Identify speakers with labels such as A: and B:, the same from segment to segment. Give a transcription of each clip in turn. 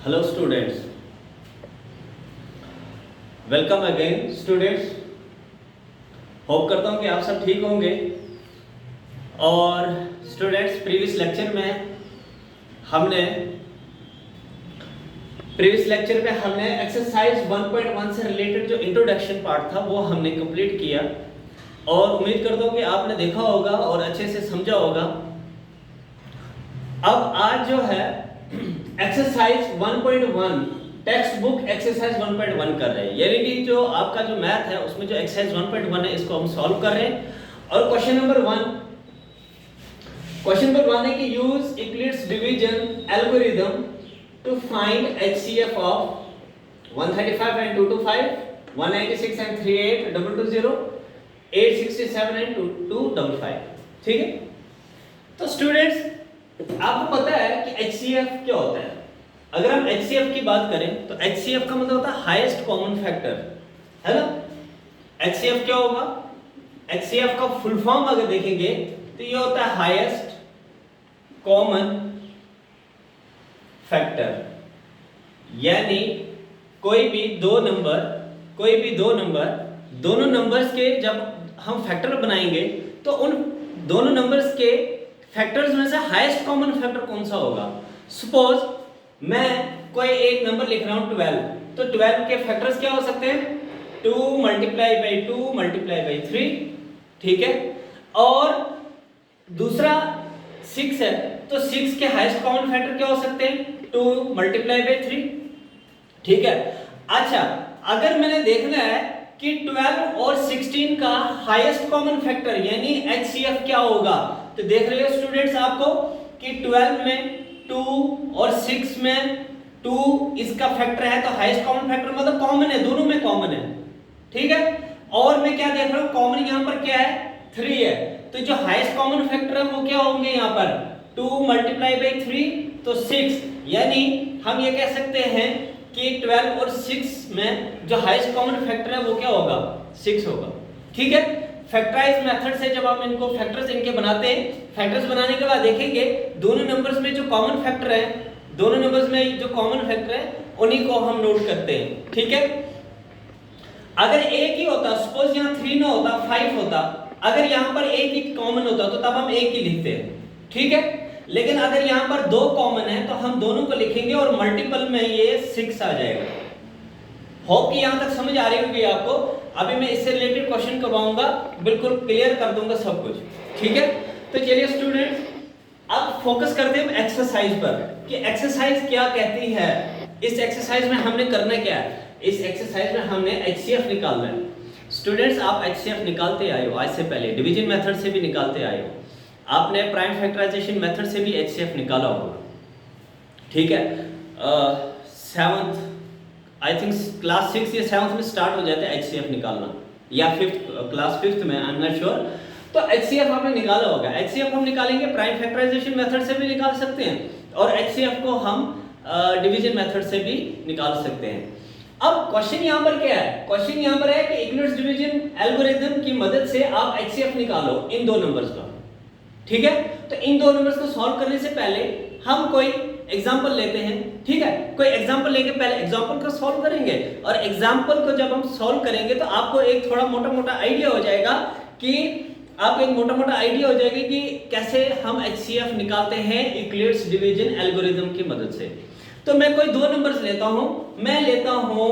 A: Hello students, welcome again students. Hope करता हूँ कि आप सब ठीक होंगे। और स्टूडेंट्स, प्रीवियस लेक्चर पे हमने एक्सरसाइज 1.1 से रिलेटेड जो इंट्रोडक्शन पार्ट था वो हमने कंप्लीट किया और उम्मीद करता हूँ कि आपने देखा होगा और अच्छे से समझा होगा। अब आज जो है एक्सरसाइज 1.1 टेक्स्ट बुक एक्सरसाइज 1.1 कर रहे हैं, यानी कि जो आपका जो मैथ है उसमें जो एक्सरसाइज 1.1 है इसको हम सॉल्व कर रहे हैं। और क्वेश्चन नंबर वन है कि use Euclid's division algorithm to find HCF of 135 and 225, 196 and 38, 220, 867 and 2255। ठीक है, तो स्टूडेंट्स आपको पता है कि HCF क्या होता है। अगर हम HCF की बात करें तो HCF का मतलब होता है हाईएस्ट कॉमन फैक्टर, है ना। HCF क्या होगा? HCF का फुल फॉर्म अगर देखेंगे तो ये होता है हाईएस्ट कॉमन फैक्टर, यानी कोई भी दो नंबर दोनों नंबर्स के जब हम फैक्टर बनाएंगे तो उन दोनों नंबर्स के फैक्टर्स में से हाईएस्ट कॉमन फैक्टर कौन सा होगा। सपोज मैं कोई एक नंबर लिख रहा हूं 12, तो 12 के फैक्टर्स क्या हो सकते हैं? 2 मल्टीप्लाई बाई 2 मल्टीप्लाई बाई 3, ठीक है। और दूसरा 6 है, तो 6 के हाईएस्ट कॉमन फैक्टर क्या हो सकते हैं? 2 मल्टीप्लाई बाई 3, ठीक है। अच्छा, अगर मैंने देखना है कि 12 और 16 का हाईएस्ट कॉमन फैक्टर यानी HCF क्या होगा, तो देख रहे हो स्टूडेंट्स आपको कि 12 में 2 और 6 में 2 इसका फैक्टर है, तो हाईएस्ट कॉमन फैक्टर मतलब कॉमन है, दोनों में कॉमन है, ठीक है। और मैं क्या देख रहा हूं, कॉमन यहां पर क्या है? 3 है, तो जो हाईएस्ट कॉमन फैक्टर है वो क्या होंगे यहां पर? 2 मल्टीप्लाई बाई 3 तो 6, यानी हम ये कह सकते हैं कि 12 और 6 में जो हाईएस्ट कॉमन फैक्टर है वो क्या होगा? 6 होगा, ठीक है। फैक्टराइज मेथड से जब हम इनको फैक्टर्स इनके बनाते हैं, फैक्टर्स बनाने के बाद देखेंगे दोनों नंबर्स में जो कॉमन फैक्टर है, दोनों नंबर्स में जो कॉमन फैक्टर है उन्हीं को हम नोट करते हैं, ठीक है। अगर एक ही होता, सपोज यहाँ 3 ना होता 5 होता, अगर यहाँ पर एक ही कॉमन होता तो तब हम एक ही लिखते हैं, ठीक है। लेकिन अगर यहाँ पर दो कॉमन है तो हम दोनों को लिखेंगे और मल्टीपल में ये 6 आ जाएगा। होप कि यहाँ तक समझ आ रही होगी आपको। अभी मैं इससे रिलेटेड क्वेश्चन करवाऊंगा, बिल्कुल क्लियर कर दूंगा सब कुछ, ठीक है। तो चलिए स्टूडेंट्स, अब फोकस करते हैं एक्सरसाइज पर कि एक्सरसाइज क्या कहती है। इस एक्सरसाइज में हमने करना क्या है? इस एक्सरसाइज में हमने HCF निकालना है। स्टूडेंट्स, आप HCF निकालते आए हो, आज से पहले डिवीजन मेथड से भी निकालते आए हो, आपने प्राइम फैक्टराइजेशन मेथड से भी HCF निकाला होगा, ठीक है। 7th आई थिंक क्लास 6 या 7th में स्टार्ट हो जाता है HCF निकालना, या 5th क्लास 5th में, आई एम नॉट श्योर। तो HCF आपने निकाला होगा। HCF हम निकालेंगे प्राइम फैक्टराइजेशन मेथड से भी निकाल सकते हैं और HCF को हम डिवीजन मेथड से भी निकाल सकते हैं। अब क्वेश्चन यहाँ पर क्या है? क्वेश्चन यहाँ पर है कि यूक्लिड्स डिवीजन एल्गोरिथम की मदद से आप HCF निकालो इन दो नंबर्स का, ठीक है। तो इन दो नंबर्स को सॉल्व करने से पहले हम कोई एग्जांपल लेते हैं, ठीक है। कोई एग्जांपल लेके पहले एग्जांपल को सॉल्व करेंगे और एग्जांपल को जब हम सॉल्व करेंगे तो आपको एक थोड़ा मोटा आइडिया हो जाएगा कि कैसे हम HCF निकालते हैं यूक्लिड्स डिवीजन एल्गोरिथम की मदद से। तो मैं कोई दो नंबर्स लेता हूं, मैं लेता हूं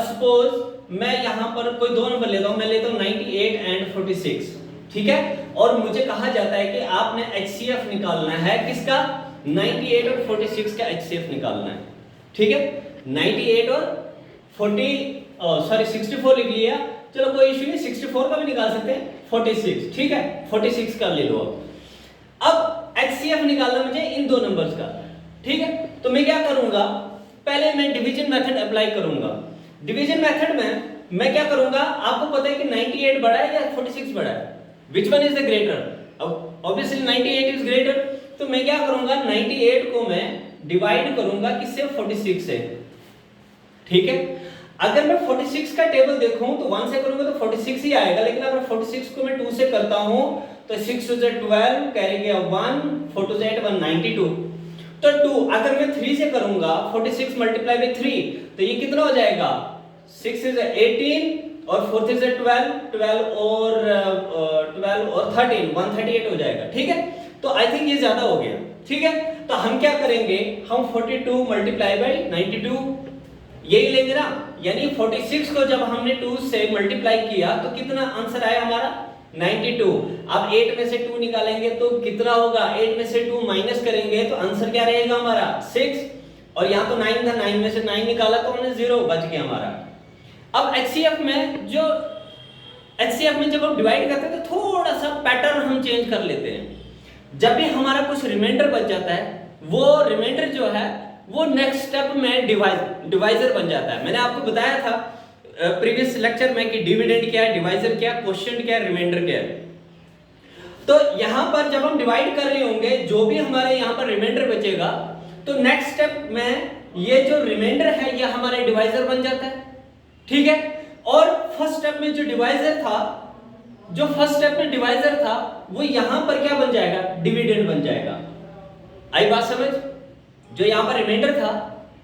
A: सपोज मैं यहां पर कोई दो नंबर लेता हूं, मैं लेता हूं 98 एंड 46, ठीक है। और मुझे कहा जाता है कि आपने HCF निकालना है किसका? 98 और 46 का HCF निकालना है, ठीक है। 98 और 64 लिख लिया, चलो कोई इश्यू नहीं, 64 का भी निकाल सकते हैं, 46, ठीक है। 46 का ले लो। अब HCF निकालना मुझे इन दो नंबर्स का, ठीक है। तो मैं क्या करूंगा, पहले मैं डिवीजन मेथड अप्लाई करूंगा। डिवीजन मेथड में मैं क्या करूंगा, आपको पता है कि 98 बड़ा है या 46 बड़ा है? Which one is the greater? Obviously 98 is greater। तो मैं क्या करूंगा, 98 को मैं डिवाइड करूंगा किससे? 46 से, ठीक है। अगर मैं 46 का टेबल देखूं तो 1 से करूंगा तो 46 ही आएगा, लेकिन अगर 46 को मैं 2 से करता हूं तो 6 to the 12 कैरी गया 1, 4 to the 8 192। तो 2 अगर मैं 3 से करूंगा 46 मल्टीप्लाई बाई 3 तो ये कितना हो जाएगा 6 is 18 और 4 is 12 और 13 138 हो जाएगा। ठीक है, तो आई थिंक ये ज्यादा हो गया। ठीक है, तो हम क्या करेंगे, हम 42 मल्टीप्लाई बाई 92 यही लेंगे ना, यानी 46 को जब हमने 2 से मल्टीप्लाई किया तो कितना आंसर आया हमारा 92। अब 8 में से 2 निकालेंगे तो कितना होगा, 8 में से 2 माइनस करेंगे तो आंसर क्या रहेगा हमारा 6, और यहाँ तो 9 था, 9 में से 9 निकाला तो हमने 0 बच गया हमारा। अब HCF में जब हम डिवाइड करते हैं तो थोड़ा सा पैटर्न हम चेंज कर लेते हैं। जब भी हमारा कुछ रिमाइंडर बच जाता है वो रिमाइंडर जो है वो नेक्स्ट स्टेप में डिवाइजर बन जाता है। मैंने आपको बताया था प्रीवियस लेक्चर में कि डिविडेंड क्या है, डिवाइजर क्या है, क्वोशिएंट क्या है, रिमाइंडर क्या है। तो यहां पर जब हम डिवाइड कर रहे होंगे जो भी हमारे यहां पर रिमाइंडर बचेगा तो नेक्स्ट स्टेप में ये जो रिमाइंडर है ये हमारे डिवाइजर बन जाता है। ठीक है, और फर्स्ट स्टेप में जो फर्स्ट स्टेप में डिवाइजर था वो यहां पर क्या बन जाएगा, डिविडेंड बन जाएगा। आई बात समझ, जो यहां पर रिमाइंडर था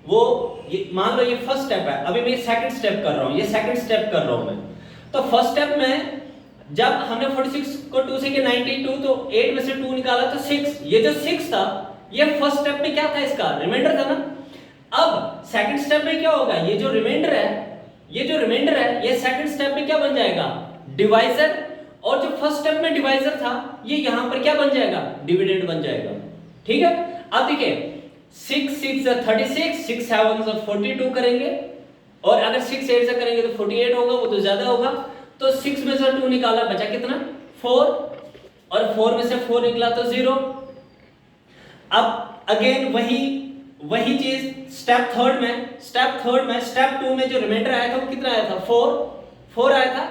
A: वो ये मान लो ये फर्स्ट स्टेप है, अभी मैं सेकंड स्टेप कर रहा हूं, ये सेकंड स्टेप कर रहा हूं मैं। तो फर्स्ट स्टेप में जब हमने 46 को 2 से किया 92 तो 8 में से 2 निकाला तो 6, ये जो 6 था ये फर्स्ट स्टेप में क्या था, इसका रिमाइंडर था ना। अब सेकंड स्टेप में क्या होगा, ये जो रिमाइंडर है ये सेकंड स्टेप में क्या बन जाएगा, डिवाइजर, और जो फर्स्ट स्टेप में डिवाइजर था ये यहां पर क्या बन जाएगा, डिविडेंड बन जाएगा। ठीक है, अब देखिए 6 6 36, 6 7 42 करेंगे, और अगर 6 8 से करेंगे तो 48 होगा, वो तो ज्यादा होगा। तो 6 में से 2 निकाला बचा कितना 4, और 4 में से 4 निकला तो 0। अब अगेन वही चीज स्टेप थर्ड में स्टेप 2 में जो रिमाइंडर आया था वो कितना आया था 4 आया था।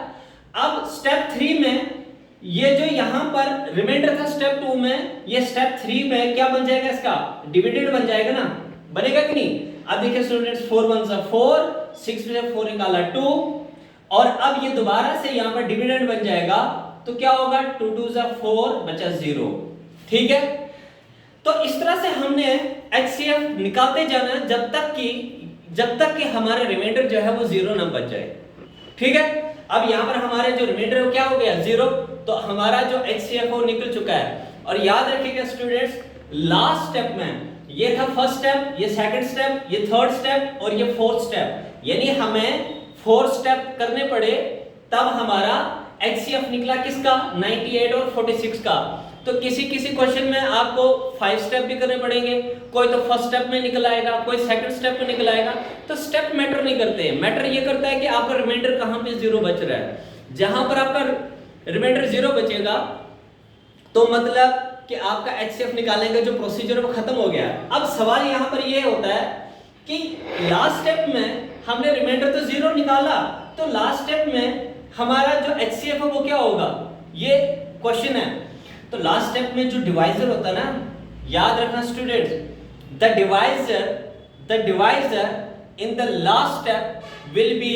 A: अब स्टेप 3 में ये जो यहां पर रिमाइंडर था स्टेप 2 में, ये स्टेप 3 में क्या बन जाएगा, इसका डिविडेंड बन जाएगा ना, बनेगा कि नहीं। अब देखिए स्टूडेंट्स 4 1 4, 6 में से 4 निकाला 2, और अब ये दोबारा से यहां पर डिविडेंड बन जाएगा तो क्या होगा 2 2 4 बचा 0। ठीक है, तो इस तरह से हमने HCF निकालते जाना जब तक कि हमारा रिमाइंडर जो है वो 0 ना बच जाए। ठीक है, अब यहाँ पर हमारे जो रिमाइंडर क्या हो गया 0, तो हमारा जो HCF वो निकल चुका है। और याद रखिएगा स्टूडेंट्स, लास्ट स्टेप में ये था फर्स्ट स्टेप, ये सेकंड स्टेप, ये थर्ड स्टेप और ये फोर्थ स्टेप, यानी हमें 4 स्टेप करने पड़े तब हमारा HCF निकला किसका 98 और 46 का। तो किसी क्वेश्चन में आपको 5 स्टेप भी करने पड़ेंगे, कोई तो फर्स्ट स्टेप में निकल आएगा, कोई सेकंड स्टेप में निकल आएगा। तो स्टेप मैटर नहीं करते, मैटर ये करता है कि आपका रिमाइंडर कहां पे 0 बच रहा है। जहां पर आपका रिमाइंडर 0 बचेगा तो मतलब कि आपका HCF निकालने का जो प्रोसीजर वो खत्म हो गया है। अब सवाल यहां पर ये होता है कि लास्ट स्टेप में हमने रिमाइंडर तो 0 निकाला, तो लास्ट स्टेप में हमारा जो HCF है वो क्या होगा, ये क्वेश्चन है। तो लास्ट स्टेप में जो डिवाइजर होता है ना, याद रखना students, the divisor in the last step will be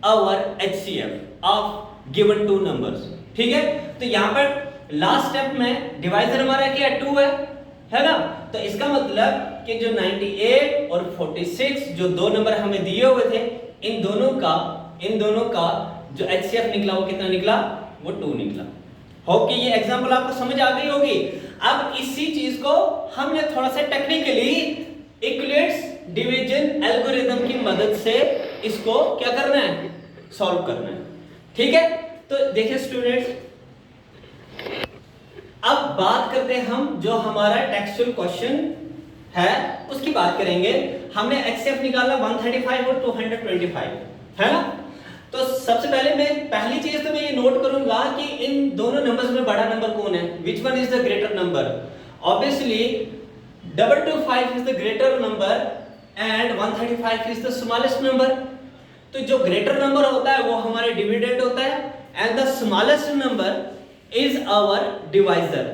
A: our HCF of given 2 numbers. ठीक है, तो यहां पर लास्ट स्टेप में डिवाइजर हमारा क्या 2 है ना। तो इसका मतलब कि जो 98 और 46 जो 2 नंबर हमें दिए हुए थे, इन दोनों का जो HCF निकला वो कितना निकला, वो 2 निकला। होप कि ये एग्जांपल आपको समझ आ गई होगी। अब इसी चीज को हमने थोड़ा सा टेक्निकली इक्वलेट्स डिवीजन एल्गोरिथम की मदद से इसको क्या करना है, सॉल्व करना है। ठीक है, तो देखिए स्टूडेंट्स, अब बात करते हैं हम जो हमारा टेक्सचुअल क्वेश्चन है उसकी बात करेंगे। हमने HCF निकाला 135 और 225 है ना। तो सबसे पहली चीज तो मैं ये नोट करूंगा कि इन दोनों नंबर्स में बड़ा नंबर कौन है, which one is the greater number. Obviously 225 is the greater number and 135 is the smallest number. तो जो ग्रेटर नंबर होता है वो हमारे डिविडेंड होता है and the smallest number is our divisor.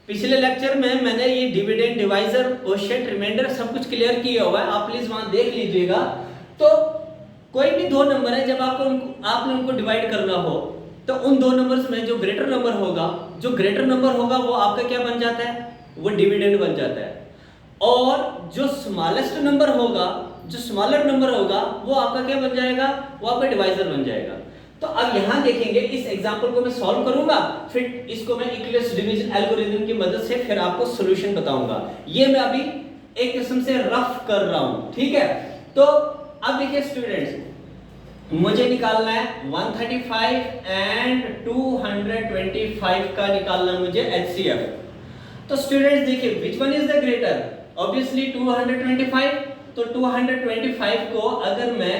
A: पिछले लेक्चर में मैंने ये डिविडेंड, डिवाइजर, क्वोशिएंट, रिमाइंडर सब कुछ क्लियर किया हुआ है, आप प्लीज वहां देख लीजिएगा। तो कोई भी 2 नंबर है, जब आपने उनको डिवाइड करना हो तो उन 2 नंबर्स में जो ग्रेटर नंबर होगा वो आपका क्या बन जाता है, वो डिविडेंड बन जाता है। और जो स्मॉलेस्ट नंबर होगा, जो स्मॉलर नंबर होगा वो आपका क्या बन जाएगा, वो आपका डिवाइजर बन जाएगा। तो अब यहां देखेंगे, इस एग्जांपल को मैं सॉल्व करूंगा, फिर इसको मैं इक्विलेटरल डिवीजन एल्गोरिथम की मदद से फिर आपको सॉल्यूशन बताऊंगा। ये मैं अभी एक किस्म से रफ कर रहा हूं, ठीक है। तो अब देखिए स्टूडेंट्स, मुझे निकालना है 135 एंड 225 का निकालना है मुझे HCF। तो स्टूडेंट्स देखिए, which one is the greater, obviously 225। तो 225 को अगर मैं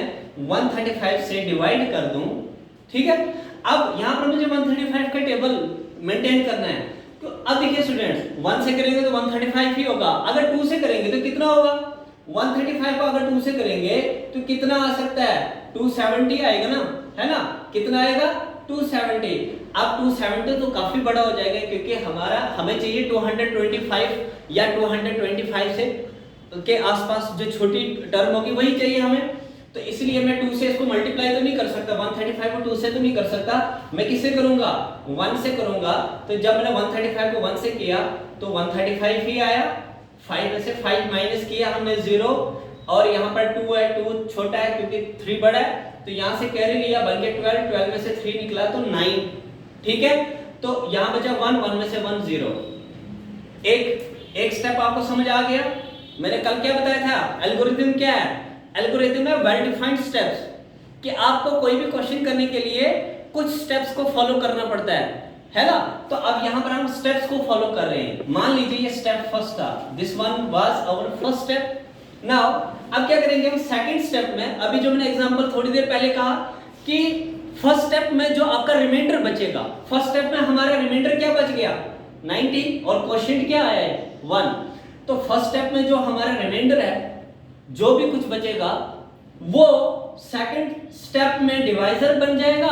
A: 135 से डिवाइड कर दूं, ठीक है। अब यहां पर मुझे 135 का टेबल मेंटेन करना है। तो अब देखिए स्टूडेंट्स, 1 से करेंगे तो 135 ही होगा, अगर 2 से करेंगे तो कितना होगा, 135 को अगर 2 से करेंगे तो कितना आ सकता है, 270 आएगा ना, है ना। कितना आएगा, 270। अब 270 तो काफी बड़ा हो जाएगा, क्योंकि हमें चाहिए 225 या 225 से के आसपास जो छोटी टर्म होगी वही चाहिए हमें। तो इसलिए मैं 2 से इसको मल्टीप्लाई तो नहीं कर सकता, 135 को 2 से तो नहीं कर सकता, मैं किससे करूंगा, 1 से करूंगा। तो जब मैंने 135 को 1 से किया तो 135 ही आया, 5 में से 5 माइनस किया हमने 0, और यहाँ पर 2 है, 2 छोटा है क्योंकि 3 बड़ा है, तो यहाँ से कैरी लिया, बन गया 12, 12 में से 3 निकला तो 9, ठीक है। तो यहाँ बचा 1, 1 में से 1 0। एक स्टेप आपको समझ आ गया। मैंने कल क्या बताया था, एल्गोरिथम क्या है, एल्गोरिथम है वेल डिफाइंड स्टेप्स, कि आपको कोई भी क्वेश्चन करने के लिए कुछ स्टेप्स को फॉलो करना पड़ता है ना। तो अब यहाँ पर हम स्टेप्स को फॉलो कर रहे हैं। मान लीजिए ये स्टेप फर्स्ट था, this one was our first step. Now अब क्या करेंगे हम सेकंड स्टेप में, अभी जो मैंने एग्जांपल थोड़ी देर पहले कहा कि फर्स्ट स्टेप में जो आपका रिमाइंडर बचेगा, फर्स्ट स्टेप में हमारा रिमाइंडर क्या बच गया, 90, और क्वोशिएंट क्या आया है, 1। तो फर्स्ट स्टेप में जो हमारा रिमाइंडर है, जो भी कुछ बचेगा वो सेकंड स्टेप में डिवाइजर बन जाएगा,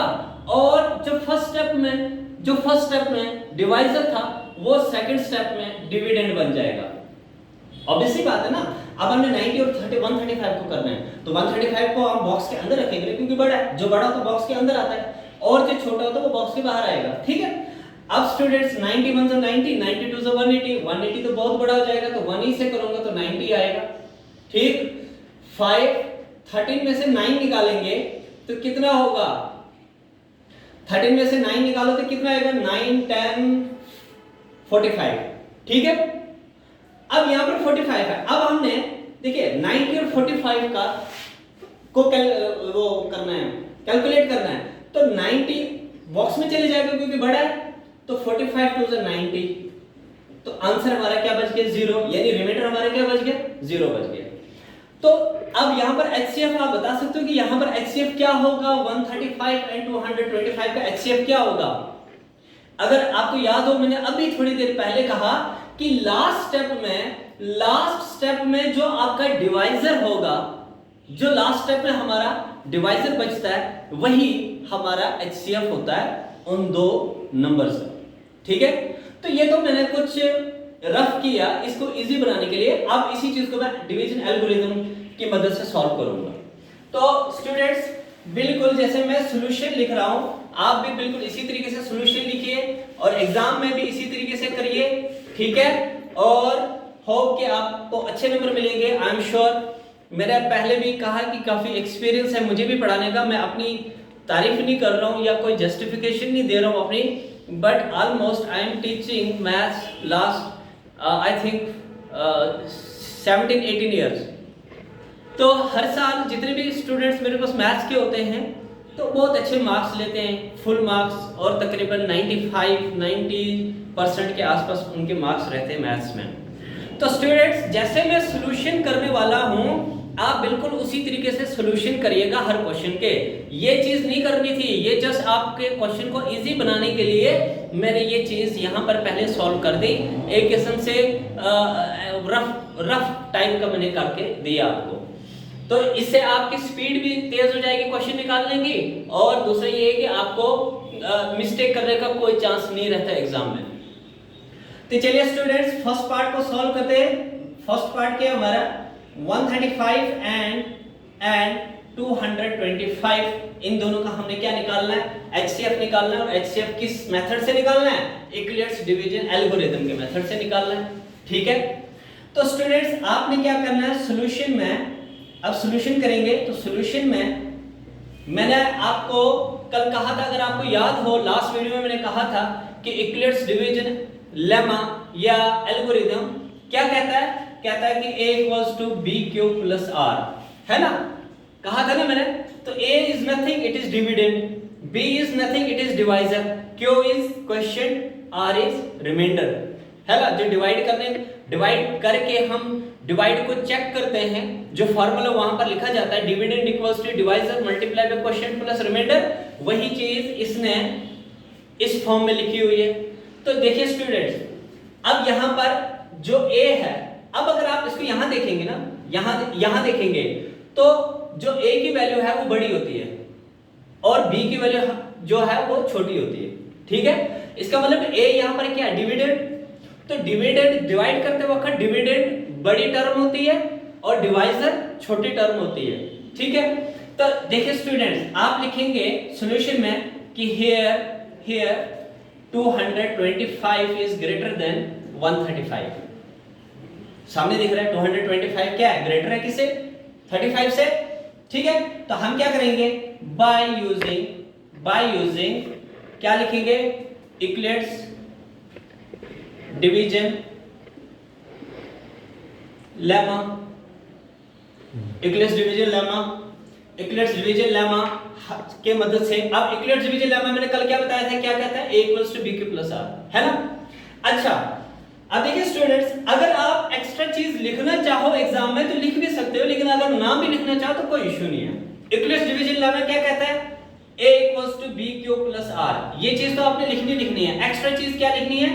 A: और जो फर्स्ट स्टेप में डिवाइजर था वो सेकंड स्टेप में डिविडेंड बन जाएगा। ऑब्वियसली बात है ना। अब हमने 90 और 135 को करना है, तो 135 को हम बॉक्स के अंदर रखेंगे क्योंकि बड़ा है, जो बड़ा होता है बॉक्स के अंदर आता है, और जो छोटा होता है वो बॉक्स के बाहर आएगा, ठीक है। अब स्टूडेंट्स 90 1 90, 92 से 180, 180 तो बहुत बड़ा हो जाएगा, तो 1 ही से करूंगा तो 90 आएगा, ठीक। 13 में से 9 निकालेंगे तो कितना होगा, 13 में से 9 निकालो तो कितना आएगा, 9 10 45, ठीक है। अब यहां पर 45 है। अब हमने देखिए 90 और 45 का को वो करना है, कैलकुलेट करना है, तो 90 बॉक्स में चले जाएगा क्योंकि बड़ा है, तो 45 2 90, तो आंसर हमारा क्या बच गया, 0, यानी रिमाइंडर हमारा क्या बच गया, 0 बच गया। तो अब यहां पर HCF आप बता सकते हो कि यहां पर HCF क्या होगा, 135 एंड 225 का HCF क्या होगा। अगर आपको याद हो, मैंने अभी थोड़ी देर पहले कहा कि लास्ट स्टेप में जो आपका डिवाइजर होगा, जो लास्ट स्टेप में हमारा डिवाइजर बचता है, वही हमारा HCF होता है उन दो नंबर्स का, ठीक है। तो ये तो मैंने कुछ रफ किया इसको इजी बनाने के लिए। अब इसी चीज को मैं डिवीजन एल्गोरिथम की मदद से सॉल्व करूंगा। तो स्टूडेंट्स, बिल्कुल जैसे मैं सॉल्यूशन लिख रहा हूं, आप भी बिल्कुल इसी तरीके से सॉल्यूशन लिखिए और एग्जाम में भी इसी तरीके से करिए, ठीक है। और होप कि आपको अच्छे नंबर मिलेंगे, आई एम श्योर। मैंने पहले भी कहा कि काफी एक्सपीरियंस है मुझे भी पढ़ाने का, मैं अपनी तारीफ नहीं कर रहा हूं या कोई जस्टिफिकेशन नहीं दे रहा हूं अपनी, but almost I am teaching maths last I think 17-18 years. तो हर साल जितने भी स्टूडेंट्स मेरे पास मैथ्स के होते हैं तो बहुत अच्छे मार्क्स लेते हैं, फुल मार्क्स, और तकरीबन 95-90% के आसपास उनके मार्क्स रहते हैं मैथ्स में। तो स्टूडेंट्स, जैसे मैं सॉल्यूशन करने वाला हूं, आप बिल्कुल उसी तरीके से सॉल्यूशन करिएगा हर क्वेश्चन के। ये चीज नहीं करनी थी, ये जस्ट आपके क्वेश्चन को इजी बनाने के लिए मैंने ये चीज यहाँ पर पहले सॉल्व कर दी, एक किस्म से रफ टाइम का मैंने करके दिया आपको। तो इससे आपकी स्पीड भी तेज हो जाएगी क्वेश्चन निकालने की, और दूसरा ये है कि आपको मिस्टेक करने का कोई चांस नहीं रहता एग्जाम में। तो चलिए स्टूडेंट्स, फर्स्ट पार्ट को सॉल्व करते हैं। फर्स्ट पार्ट क्या हमारा 135 एंड 225, इन दोनों का हमने क्या निकालना है, HCF निकालना है। और HCF किस मेथड से निकालना है, इक्विलेटरल डिवीजन एल्गोरिथम के मेथड से निकालना है, ठीक है। तो स्टूडेंट्स आपने क्या करना है सॉल्यूशन में, अब सॉल्यूशन करेंगे तो सॉल्यूशन में मैंने आपको कल कहा था, अगर आपको याद हो लास्ट वीडियो में मैंने कहा था कि यूक्लिड्स डिवीजन लेमा या एल्गोरिथम क्या कहता है कि a equals to B Q plus R, है ना, कहा था ना मैंने। तो a is nothing it is dividend, b is nothing it is divisor, q is question, r is remainder, है ना। जो डिवाइड करके हम डिवाइड को चेक करते हैं, जो फार्मूला वहां पर लिखा जाता है dividend equals to divisor multiply by question plus remainder, वही चीज इसने इस फॉर्म में लिखी हुई है। तो देखिए स्टूडेंट्स, अब यहां पर जो a है, अब अगर आप इसको यहां देखेंगे ना, यहां देखेंगे तो जो a की वैल्यू है वो बड़ी होती है और b की वैल्यू जो है वो छोटी होती है, ठीक है। इसका मतलब a यहां पर क्या है डिविडेंड, तो डिविडेंड डिवाइड करते वक्त डिविडेंड बड़ी टर्म होती है और डिवाइजर छोटी टर्म होती है, ठीक है। तो देखिए स्टूडेंट्स, आप लिखेंगे सॉल्यूशन में कि here 225 is greater than 135, सामने दिख रहा है 225 क्या है, ग्रेटर है किससे, 35 से, ठीक है। तो हम क्या करेंगे, बाय यूजिंग क्या लिखेंगे, Euclid's division lemma, Euclid's division lemma के मदद से। अब यूक्लिड्स डिवीजन लेमा मैंने कल क्या बताया था, क्या कहता है a equals to b Q plus r, है ना। अच्छा अब देखिए स्टूडेंट्स, अगर आप एक्स्ट्रा चीज लिखना चाहो एग्जाम में तो लिख भी सकते हो, लेकिन अगर नाम भी लिखना चाहो तो कोई इशू नहीं है। यूक्लिड्स डिवीजन लेमा क्या कहता है, a equals to b Q plus r, ये चीज तो आपने लिखनी है। एक्स्ट्रा चीज क्या लिखनी है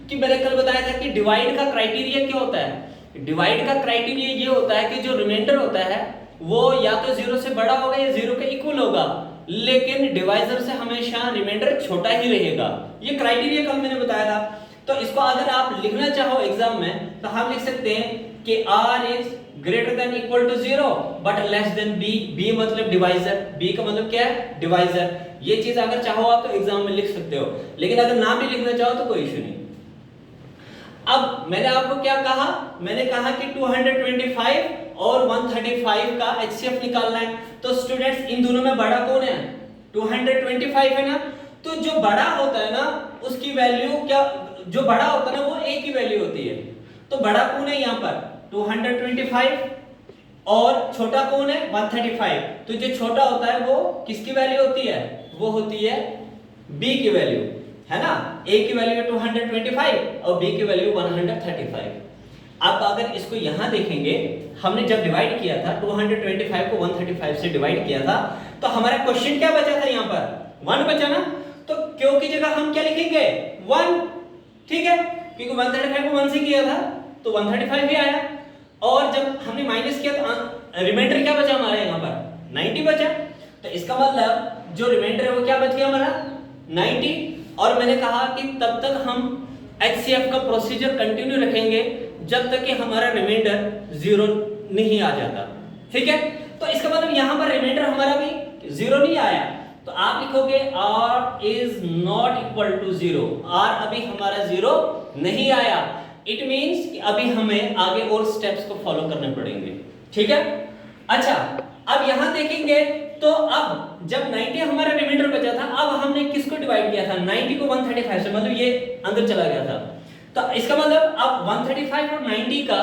A: कि मैंने कल बताया था कि डिवाइड का क्राइटेरिया क्या होता है, डिवाइड का क्राइटेरिया ये होता है कि जो रिमाइंडर होता है वो या तो 0 से बड़ा होगा या 0 के इक्वल होगा, लेकिन डिवाइजर से हमेशा रिमाइंडर छोटा ही रहेगा। ये क्राइटेरिया कल मैंने बताया था। तो इसको अगर आप लिखना चाहो एग्जाम में तो हम लिख सकते हैं कि r is greater than equal to 0 but less than b, b मतलब डिवाइजर, b का मतलब क्या है, डिवाइजर। ये चीज अगर चाहो आप तो एग्जाम में लिख सकते हो, लेकिन अगर नाम भी लिखना चाहो तो कोई इशू नहीं। अब मैंने आपको क्या कहा, मैंने कहा कि 225 और 135 का HCF निकालना है। तो स्टूडेंट्स इन दोनों में बड़ा कौन है, 225 है ना। तो जो बड़ा होता है ना उसकी वैल्यू क्या, जो बड़ा होता है ना वो a की वैल्यू होती है। तो बड़ा कौन है यहाँ पर 225 और छोटा कौन है 135। तो जो छोटा होता है वो किसकी वैल्यू होती है, वो होती है b की वैल्यू, है ना। a की वैल्यू 225 और b की वैल्यू 135। अब अगर इसको यहां देखेंगे, हमने जब डिवाइड किया था 225 को 135 से डिवाइड किया था तो हमारा क्वेश्चन क्या बचा था, यहां पर 1 बचा ना। तो क्यों की जगह हम क्या लिखेंगे 1, ठीक है, क्योंकि 135 को 1 से किया था तो 135 ही आया। और जब हमने माइनस किया तो रिमाइंडर क्या बचा हमारा, यहां पर 90 बचा। तो इसका मतलब जो रिमाइंडर है वो क्या बच गया हमारा 90। और मैंने कहा कि तब तक हम HCF का प्रोसीजर कंटिन्यू रखेंगे जब तक कि हमारा रिमाइंडर 0 नहीं आ जाता, ठीक है। तो इसका मतलब यहां पर रिमाइंडर हमारा भी 0 नहीं आया, तो आप लिखोगे r is not equal to 0, r अभी हमारा 0 नहीं आया। इट मींस कि अभी हमें आगे और स्टेप्स को फॉलो करने पड़ेंगे, ठीक है। अच्छा अब यहां देखेंगे तो अब जब 90 हमारा रिमाइंडर बचा था, अब हमने किसको डिवाइड किया था 90 को 135 से, मतलब ये अंदर चला गया था। तो इसका मतलब अब 135 और 90 का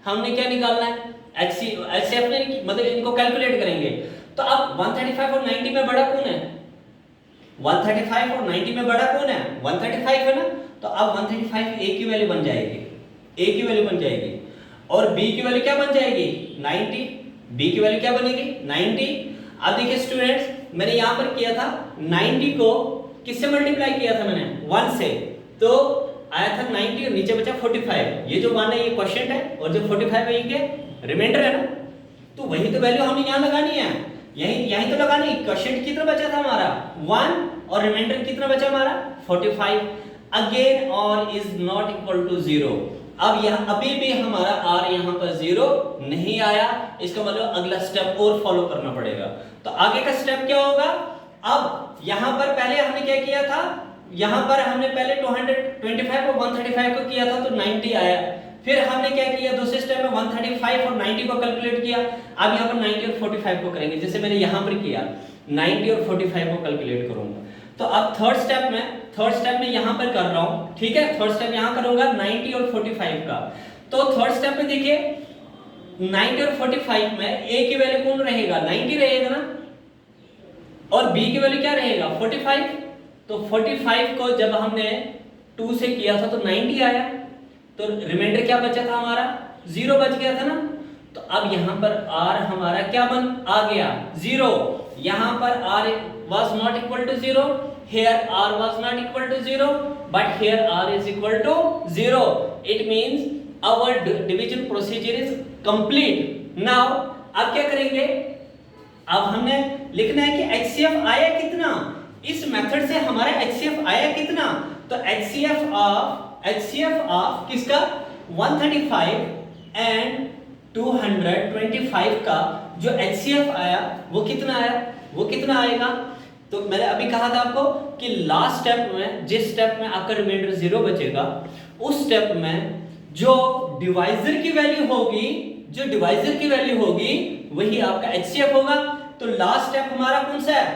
A: हमने क्या निकालना है, HCF ने, मतलब इनको कैलकुलेट करेंगे। तो अब 135 और 90 में बड़ा कौन है, 135 और 90 में बड़ा कौन है 135 है ना। तो अब 135 a की वैल्यू बन जाएगी, a की वैल्यू बन जाएगी और b की वैल्यू क्या बन जाएगी 90, b की वैल्यू क्या बनेगी 90। अब देखिए स्टूडेंट्स, मैंने यहां पर किया था 90 को किससे मल्टीप्लाई किया था मैंने 1 से, तो आया था 90 और नीचे बचा 45। ये जो 1 है ये क्वोशिएंट है और जो 45 है ये क्या रिमाइंडर है ना। तो वही तो वैल्यू हमने यहां लगानी है, यही तो लगानी। क्वोशिएंट कितना बचा था हमारा 1 और रिमाइंडर कितना बचा हमारा 45। Again r is not equal to 0। अब यहां अभी भी हमारा r यहां पर 0 नहीं आया, इसका मतलब अगला स्टेप और फॉलो करना पड़ेगा। तो आगे का स्टेप क्या होगा, अब यहां पर पहले हमने क्या किया था, यहां पर हमने पहले 225 और 135 को किया था तो 90 आया। फिर हमने क्या किया, दूसरे स्टेप में 135 और 90 को कैलकुलेट किया। अब यहाँ पर 90 और 45 को करेंगे, जैसे मैंने यहाँ पर किया 90 और 45 को कैलकुलेट करूंगा। तो अब थर्ड स्टेप में यहाँ पर कर रहा हूँ, ठीक है, थर्ड स्टेप यहाँ करूंगा 90 और 45 का। तो थर्ड स्टेप में देखिए 90 और 45 में ए की वैल्यू कौन रहेगा, 90 रहेगा ना, और बी की वैल्यू क्या रहेगा 45। तो 45 को जब हमने 2 से किया था तो 90 आया, तो रिमाइंडर क्या बचा था हमारा, 0 बच गया था ना। तो अब यहाँ पर r हमारा क्या आ गया 0। यहाँ पर r was not equal to 0, here r was not equal to 0, but here r is equal to 0. It means our division procedure is complete. Now अब क्या करेंगे, अब हमने लिखना है कि HCF आया कितना, इस मेथड से हमारा HCF आया कितना। तो HCF ऑफ किसका 135 एंड 225 का जो HCF आया वो कितना आया, वो कितना आएगा। तो मैंने अभी कहा था आपको कि लास्ट स्टेप में, जिस स्टेप में आपका रिमाइंडर 0 बचेगा, उस स्टेप में जो डिवाइजर की वैल्यू होगी, जो डिवाइजर की वैल्यू होगी वही आपका HCF होगा। तो लास्ट स्टेप हमारा कौन सा है,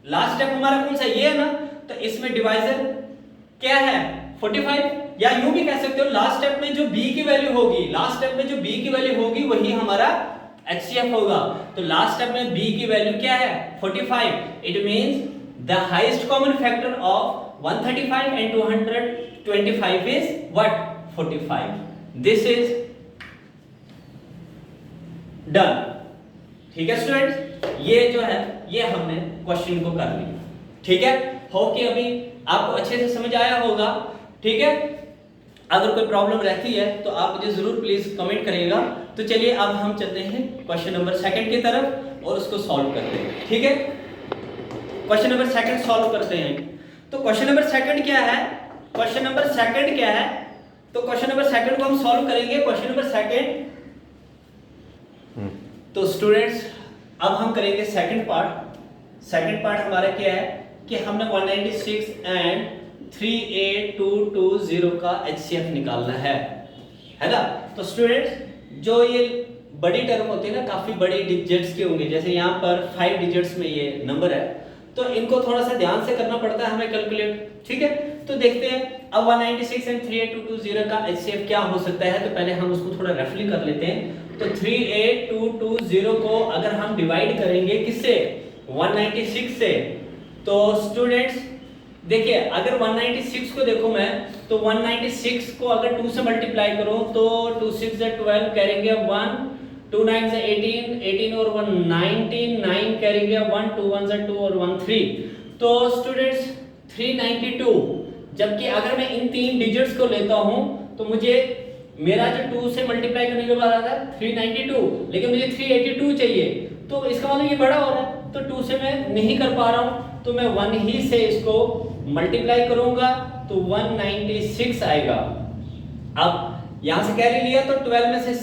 A: लास्ट स्टेप हमारा कौन सा, ये है ना। तो इसमें डिवाइजर क्या है 45, या यूं भी कह सकते हो लास्ट स्टेप में जो b की वैल्यू होगी, लास्ट स्टेप में जो b की वैल्यू होगी वही हमारा HCF होगा। तो लास्ट स्टेप में b की वैल्यू क्या है 45। It means the highest common factor of 135 and 225 is what 45। This is done. ठीक है स्टूडेंट्स, ये जो है ये हमने क्वेश्चन को कर लिया। ठीक है, होप कि अभी आपको अच्छे से समझ आया होगा। ठीक है, अगर कोई प्रॉब्लम रहती है तो आप मुझे जरूर प्लीज कमेंट करिएगा। तो चलिए अब हम चलते हैं क्वेश्चन नंबर 2 की तरफ और उसको सॉल्व करते हैं। ठीक है, क्वेश्चन नंबर 2 सॉल्व करते हैं। तो क्वेश्चन नंबर 2 क्या है, क्वेश्चन नंबर 2 क्या है, तो क्वेश्चन नंबर 2 को हम सॉल्व करेंगे। क्वेश्चन नंबर 2, तो स्टूडेंट्स अब हम करेंगे सेकंड पार्ट हमारा क्या है कि हमने 196 एंड 38220 का HCF निकालना है ना। तो स्टूडेंट्स जो ये बड़ी टर्म होती है ना, काफी बड़ी डिजिट्स के होंगे, जैसे यहाँ पर 5 डिजिट्स में ये नंबर है, तो इनको थोड़ा सा ध्यान से करना पड़ता है हमें कैलकुलेट। ठीक है, तो देखते हैं अब 196 एंड 38220 का HCF क्या हो सकता है। तो पहले हम उसको थोड़ा रफली कर लेते हैं। तो 38220 को अगर हम डिवाइड करेंगे किससे 196 से, तो स्टूडेंट्स देखिए अगर 196 को देखो मैं, तो 196 को अगर 2 से मल्टीप्लाई करूं तो 2 6 से 12 करेंगे 1, 2 9 से 18, 18 और 1 19, 9 करेंगे 1, 2 1 से 2 और 1 3। तो स्टूडेंट्स 392, जबकि अगर मैं इन 3 डिजिट्स को लेता हूं तो मुझे मेरा जो 2 से मल्टीप्लाई करने के बाद आता है 392, लेकिन मुझे 382 चाहिए। तो इसका मतलब ये बड़ा हो रहा है, तो 2 से मैं नहीं कर पा रहा हूं, तो मैं 1 ही से इसको मल्टीप्लाई करूंगा तो 196 आएगा। अब यहां से कैरी लिया तो 12 में से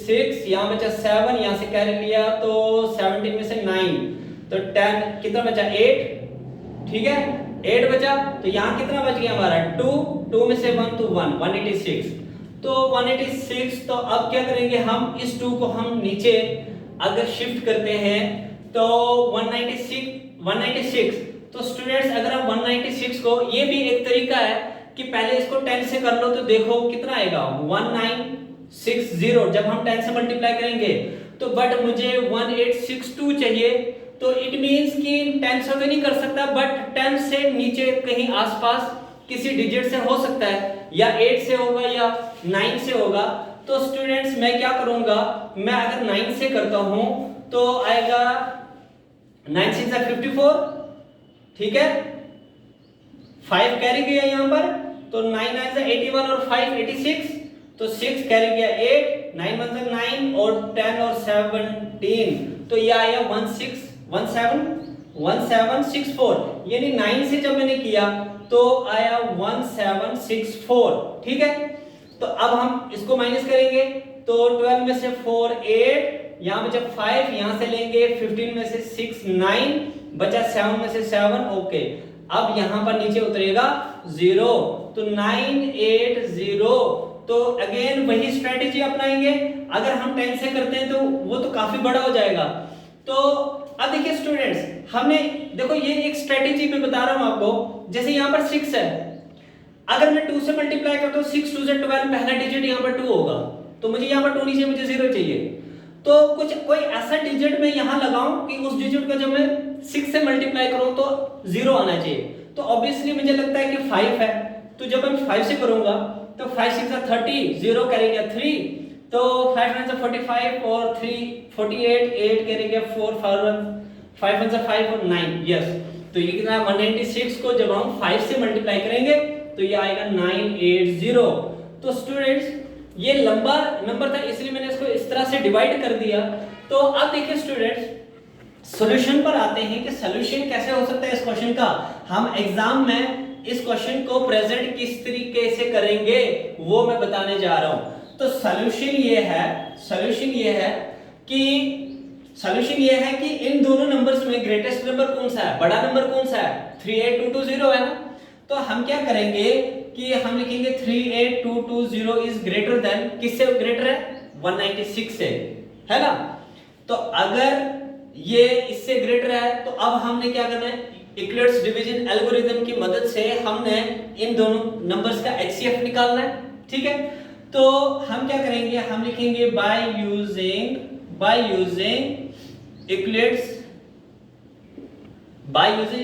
A: 6, यहां बचा 7, यहां से कैरी लिया तो 17 में से 9, तो 10 कितना बचा 8। ठीक है, 8 बचा, तो यहां कितना बच गया हमारा 2 में से 1 तो 1, 186। तो 186, तो अब क्या करेंगे हम, इस 2 को हम नीचे अगर शिफ्ट करते हैं तो 196। तो स्टूडेंट्स अगर हम 196 को, ये भी एक तरीका है कि पहले इसको 10 से कर लो, तो देखो कितना आएगा 1960। जब हम 10 से मल्टीप्लाई करेंगे तो बट मुझे 1862 चाहिए, तो इट मींस कि 10 से तो नहीं कर सकता, बट 10 से नीचे कहीं आसपास किसी डिजिट से हो सकता है, या 8 से होगा या 9 से होगा। तो स्टूडेंट्स मैं क्या करूंगा, मैं अगर 9 से करता हूं तो आएगा 9 6 54। ठीक है, 5 कैरी गया यहां पर, तो 9 9 से 81 और 5 86, तो 6 कैरी गया 8, 9 1 से 9 और 10 और 17, तो ये आया 1764। यानी 9 से जब मैंने किया तो आया 1764। ठीक है, तो अब हम इसको माइनस करेंगे, तो 12 में से 4 8, यहां बचा 5, यहां से लेंगे 15 में से 6 9, बचा 7 में से 7। ओके, अब यहां पर नीचे उतरेगा 0, तो 980 तो अगेन वही स्ट्रेटेजी अपनाएंगे। अगर हम 10 से करते हैं तो वो तो काफी बड़ा हो जाएगा। तो अब देखिए स्टूडेंट्स, हमने देखो ये एक स्ट्रेटेजी में बता रहा हूं आपको। जैसे यहाँ पर 6 है, अगर मैं 2 से मल्टीप्लाई करता हूँ 6 2 से 12, पहला डिजिट यहाँ पर 2 होगा, तो मुझे यहाँ पर 2 नहीं चाहिए, मुझे 0 चाहिए। तो कोई ऐसा डिजिट मैं यहाँ लगाऊं कि उस डिजिट को जब मैं 6 से मल्टीप्लाई करूं तो 0 आना चाहिए। तो ऑब्वियसली मुझे लगता है कि 5 है, तो जब मैं 5 से करूंगा तो 5 6 30, 0 करेंगे 3, तो 5 9 45 और 3 48, 8 करेंगे 4 5 1 5 और 9, यस। तो ये कितना 196 को जब हम 5 से मल्टीप्लाई करेंगे तो ये आएगा 980। तो स्टूडेंट्स ये लंबा नंबर था, इसलिए मैंने इसको इस तरह से डिवाइड कर दिया। तो अब देखिए स्टूडेंट्स, सॉल्यूशन पर आते हैं कि सॉल्यूशन कैसे हो सकता है इस क्वेश्चन का। हम एग्जाम में इस क्वेश्चन को प्रेजेंट किस तरीके से करेंगे वो मैं बताने जा रहा हूं। तो सॉल्यूशन ये है कि इन दोनों नंबर्स में ग्रेटेस्ट नंबर कौन सा है, बड़ा नंबर कौन सा है, 38220 है ना। तो हम क्या करेंगे कि हम लिखेंगे 38220 इज ग्रेटर देन, किससे ग्रेटर है, 196 से, है ना। तो अगर ये इससे ग्रेटर है तो अब हमने क्या करना है, यूक्लिड्स डिवीजन एल्गोरिथम की मदद से हमने इन दोनों नंबर्स का एचसीएफ निकालना है, ठीक है। तो हम क्या करेंगे, हम लिखेंगे by using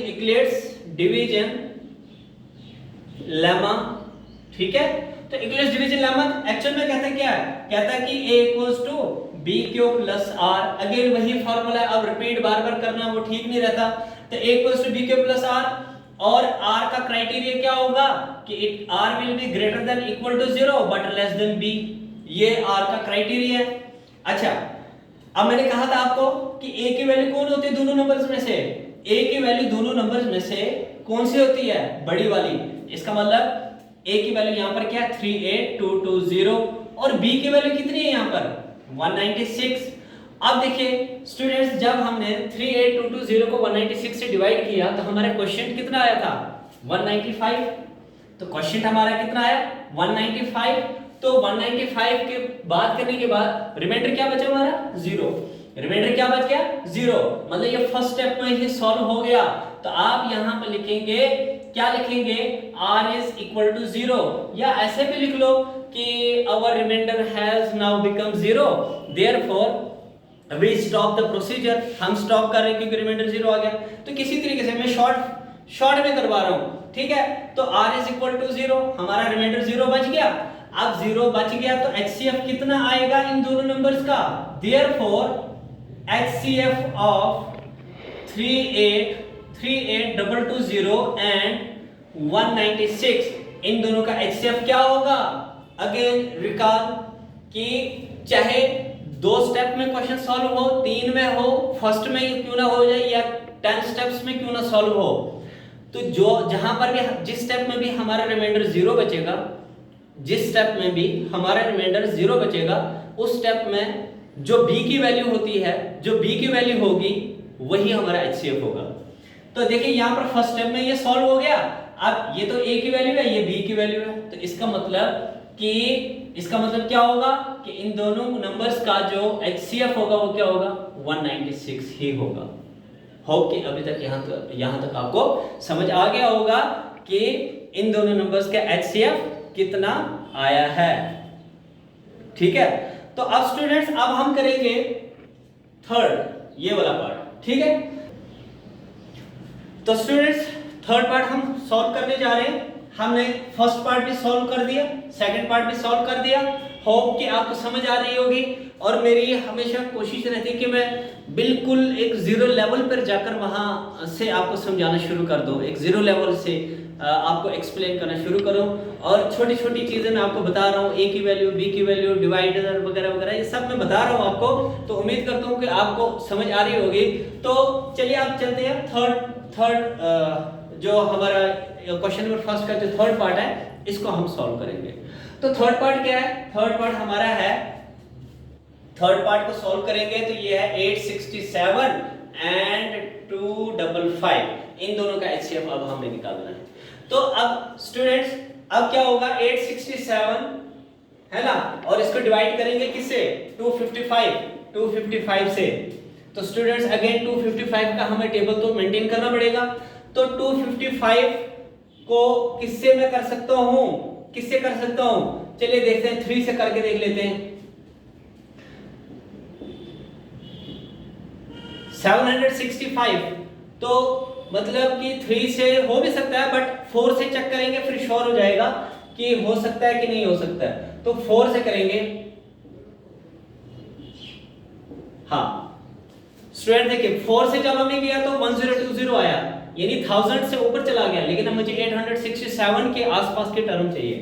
A: Euclid's division lemma, ठीक है। तो यूक्लिड्स डिवीजन लेमा एक्चुअल में कहता है क्या है, कहता है कि a equals to b cube plus r। Again वही फार्मूला है, अब रिपीट बार बार करना वो ठीक नहीं रहता। तो a equals to b cube plus r, और r का क्राइटेरिया क्या होगा कि r will be greater than equal to 0 but less than b, ये r का क्राइटेरिया है। अच्छा, अब मैंने कहा था आपको कि a की वैल्यू कौन होती है दोनों नंबर्स में से, a की वैल्यू दोनों नंबर्स में से कौन सी होती है, बड़ी वाली। इसका मतलब a की वैल्यू यहाँ पर क्या है 38220, और b की वैल्यू कितनी है यहाँ पर 196। अब देखिए स्टूडेंट्स, जब हमने 38220 को 196 से डिवाइड किया तो हमारा क्वेश्चन कितना आया था 195। तो क्वेश्चन हमारा कितना आया 195। तो 195 के बाद करने के बाद रिमाइंडर क्या बचा हमारा 0, रिमाइंडर क्या बच गया 0, मतलब ये फर्स्ट स्टेप में ही सॉल्व हो गया। तो आप यहाँ पर लिखेंगे, क्या लिखेंगे, r is equal to 0, या ऐसे भी लिख लो कि our remainder has now become 0, therefore we stop the procedure। हम स्टॉप कर रहे हैं क्योंकि रिमाइंडर 0 आ गया। तो किसी तरीके से मैं शॉर्ट में करवा रहा हूँ, ठीक है। तो r is equal to 0, हमारा रिमाइंडर 0 बच गया। अब 0 बच गया तो HCF कितना आएगा इन दोनों नंबर्स का, therefore HCF of 38220 एंड 196, इन दोनों का HCF क्या होगा। अगेन रिकॉल कि चाहे 2 स्टेप में क्वेश्चन सॉल्व हो, 3 में हो, फर्स्ट में क्यों ना हो जाए, या 10 स्टेप्स में क्यों ना सॉल्व हो, तो जहां पर भी जिस स्टेप में भी हमारा रिमाइंडर 0 बचेगा, जिस स्टेप में भी हमारा रिमाइंडर 0 बचेगा, उस स्टेप में जो b की वैल्यू होती है, जो b की वैल्यू होगी वही हमारा HCF होगा। तो देखिए यहाँ पर फर्स्ट स्टेप में ये सॉल्व हो गया। अब ये तो a की वैल्यू है, ये b की वैल्यू है, तो इसका मतलब क्या होगा कि इन दोनों नंबर्स का जो HCF होगा वो क्या होगा 196 ही होगा। होप कि अभी तक यहाँ तक आपको समझ आ गया होगा कि इन दोनों नंबर्स का HCF कितना आया है, ठीक है। तो अब स्टूडेंट्स, अब हम करेंगे थर्ड, ये वाला पार्ट, ठीक है। तो स्टूडेंट्स, थर्ड पार्ट हम सॉल्व करने जा रहे हैं। हमने फर्स्ट पार्ट भी सॉल्व कर दिया, सेकंड पार्ट भी सॉल्व कर दिया। होप कि आपको समझ आ रही होगी। और मेरी हमेशा कोशिश रहती है कि मैं बिल्कुल एक जीरो लेवल पर जाकर वहां से आपको समझाना शुरू कर दूं, एक जीरो लेवल से आपको एक्सप्लेन करना शुरू करूं। और छोटी छोटी चीजें मैं आपको बता रहा हूं, ए की वैल्यू, बी की वैल्यू, डिवाइडर वगैरह वगैरह, ये सब मैं बता रहा हूं आपको। तो उम्मीद करता हूं कि आपको समझ आ रही होगी। तो चलिए आप चलते हैं थर्ड जो हमारा क्वेश्चन नंबर फर्स्ट का जो थर्ड पार्ट है, इसको हम सॉल्व करेंगे। तो थर्ड पार्ट क्या है, थर्ड पार्ट हमारा है, थर्ड पार्ट को सॉल्व करेंगे तो ये है 867 एंड 255, इन दोनों का HCF अब हमें निकालना है। तो अब स्टूडेंट्स, अब क्या होगा, 867 है ना, और इसको डिवाइड करेंगे किससे, 255 से। तो स्टूडेंट्स अगेन 255 का हमें टेबल तो मेंटेन करना पड़ेगा। तो 255 को किससे मैं कर सकता हूं, किससे कर सकता हूं, चलिए देखते हैं, 3 से करके देख लेते हैं। 765 तो मतलब कि 3 से हो भी सकता है, बट 4 से चेक करेंगे फिर श्योर हो जाएगा कि हो सकता है कि नहीं हो सकता है। तो 4 से करेंगे। हाँ स्टूडेंट देखिए, 4 से जब हमने किया तो 1020 आया, यानी 1000 से ऊपर चला गया, लेकिन मुझे 867 के आसपास के टर्म चाहिए,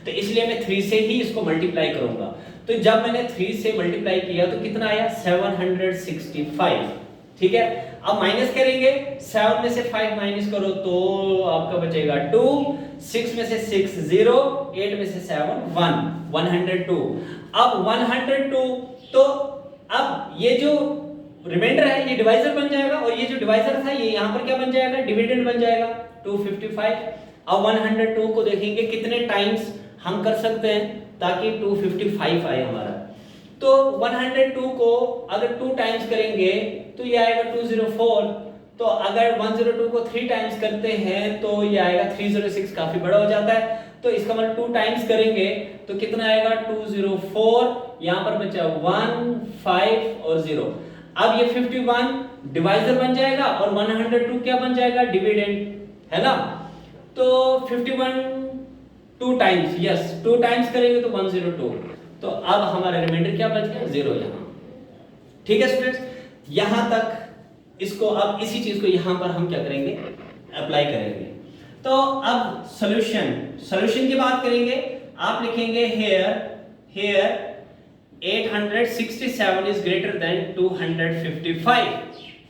A: तो इसलिए मैं 3 से ही इसको मल्टीप्लाई करूंगा। तो जब मैंने 3 से मल्टीप्लाई किया तो कितना आया, 765। ठीक है, अब माइनस करेंगे, 7 में से 5 माइनस करो तो आपका बचेगा 2, 6 में से 6 0, 8 में से 7 1, 102। अब 102 तो अब ये जो रिमाइंडर है ये डिवाइजर बन जाएगा, और ये जो डिवाइजर था ये यहाँ पर क्या बन जाएगा, डिविडेंड बन जाएगा 255। अब 102 को देखेंगे कितने टाइम्स हम कर सकते हैं ताकि 255 आए हमारा। तो 102 को अगर 2 टाइम्स करेंगे तो ये आएगा 204। तो अगर 102 को 3 टाइम्स करते हैं तो ये आएगा 306, काफी बड़ा हो जाता है। तो इसका मतलब 2 टाइम्स करेंगे तो कितना आएगा 204, यहाँ पर बचा 1 5 और 0। अब ये 51 डिवाइजर बन जाएगा और 102 क्या बन जाएगा, डिविडेंड, है ना। तो 51 2 टाइम्स, यस 2 टाइम्स करेंगे तो 102। तो अब हमारा रिमाइंडर क्या बच गया, 0 यहाँ। ठीक है स्टूडेंट्स, यहां तक इसको, अब इसी चीज को यहां पर हम क्या करेंगे, अप्लाई करेंगे। तो अब सॉल्यूशन की बात करेंगे। आप लिखेंगे here 867 is greater than 255,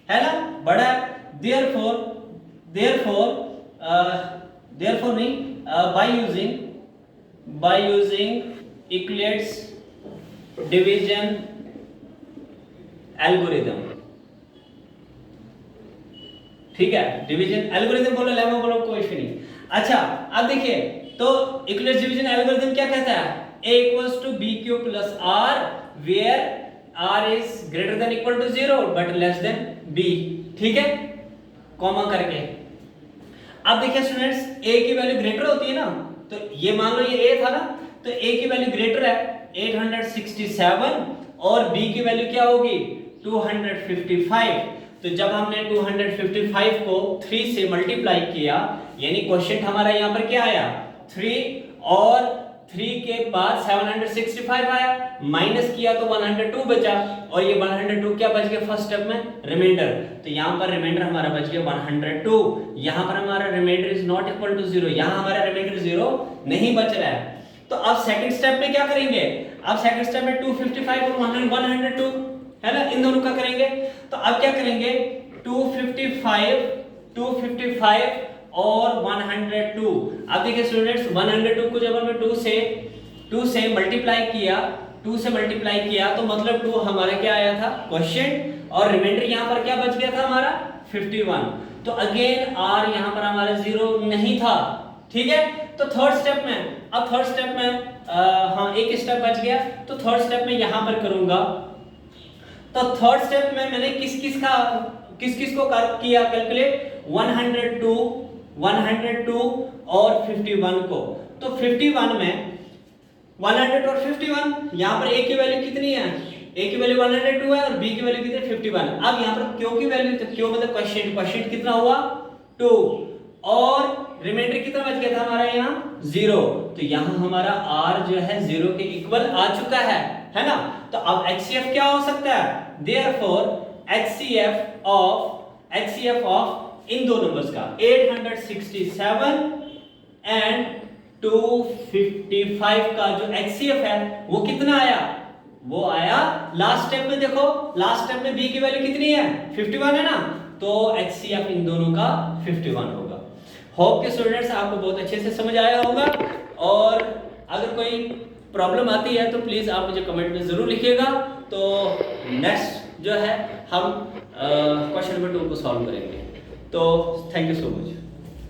A: है ना, बड़ा है। therefore नहीं, by using Euclid's division algorithm. ठीक है, डिवीजन एल्गोरिथम बोलो, लेमा बोलो, कोई इशू नहीं। अच्छा अब देखिए, तो यूक्लिड्स डिवीजन एल्गोरिथम क्या कहता है, a equals to bq plus r where r is greater than equal to 0 but less than b। ठीक है, कॉमा करके। अब देखिए स्टूडेंट्स, a की वैल्यू ग्रेटर होती है ना, तो ये मान लो ये a था ना, तो a की वैल्यू ग्रेटर है 867 और b की वैल्यू क्या होगी 255। तो जब हमने 255 को 3 से मल्टीप्लाई किया, यानी क्वोशिएंट हमारा यहाँ पर क्या आया 3, और 3 के बाद 765 आया, माइनस किया तो 102 बचा, और ये 102 क्या बच गया फर्स्ट स्टेप में, रिमाइंडर। तो यहाँ पर रिमाइंडर हमारा बच गया 102। यहाँ पर हमारा remainder is not equal to 0, यहाँ हमारा रिमाइंडर 0 नहीं बच रहा है। तो अब सेकंड स्टेप में क्या करेंगे, अब सेकंड स्टेप में 255 और 102 है ना, इन दोनों का करेंगे। तो अब क्या करेंगे, 255 और 102। अब देखिए स्टूडेंट्स, 102 को जब हमने 2 से मल्टीप्लाई किया तो मतलब 2 हमारा क्या आया था क्वोशिएंट, और रिमाइंडर यहाँ पर क्या बच गया था हमारा 51। तो अगेन r यहाँ पर हमारा 0 नहीं था। ठीक है, तो थर्ड स्टेप में हाँ एक स्टेप बच गया, तो थर्ड स्टेप में यहाँ पर करूंगा। तो थर्ड स्टेप में मैंने किस किस को किया कैलकुलेट, 102 और 51 को। तो 51 में 100 और 51, यहाँ पर a की वैल्यू कितनी है, a की वैल्यू 102 है और b की वैल्यू कितनी है 51। अब यहाँ पर क्यों की वैल्यू, तो क्यों मतलब क्वोशिएंट कितना हुआ 2, और रिमाइंडर कितना बच गया था हमारा यहाँ 0। तो यहाँ हमारा r जो है 0 के इक्वल आ चुका है ना। तो अब HCF क्या हो सकता है, therefore HCF ऑफ इन दो नंबर्स का 867 एंड 255 का जो HCF है वो कितना आया, वो आया लास्ट स्टेप में। देखो लास्ट स्टेप में b की वैल्यू कितनी है 51 है ना, तो HCF इन दोनों का 51 होगा। होप के स्टूडेंट्स आपको बहुत अच्छे से समझ आया होगा, और अगर कोई प्रॉब्लम आती है तो प्लीज आप मुझे कमेंट में जरूर लिखिएगा। तो नेक्स्ट जो है हम क्वेश्चन नंबर 2 को सॉल्व करेंगे। तो थैंक यू सो मच।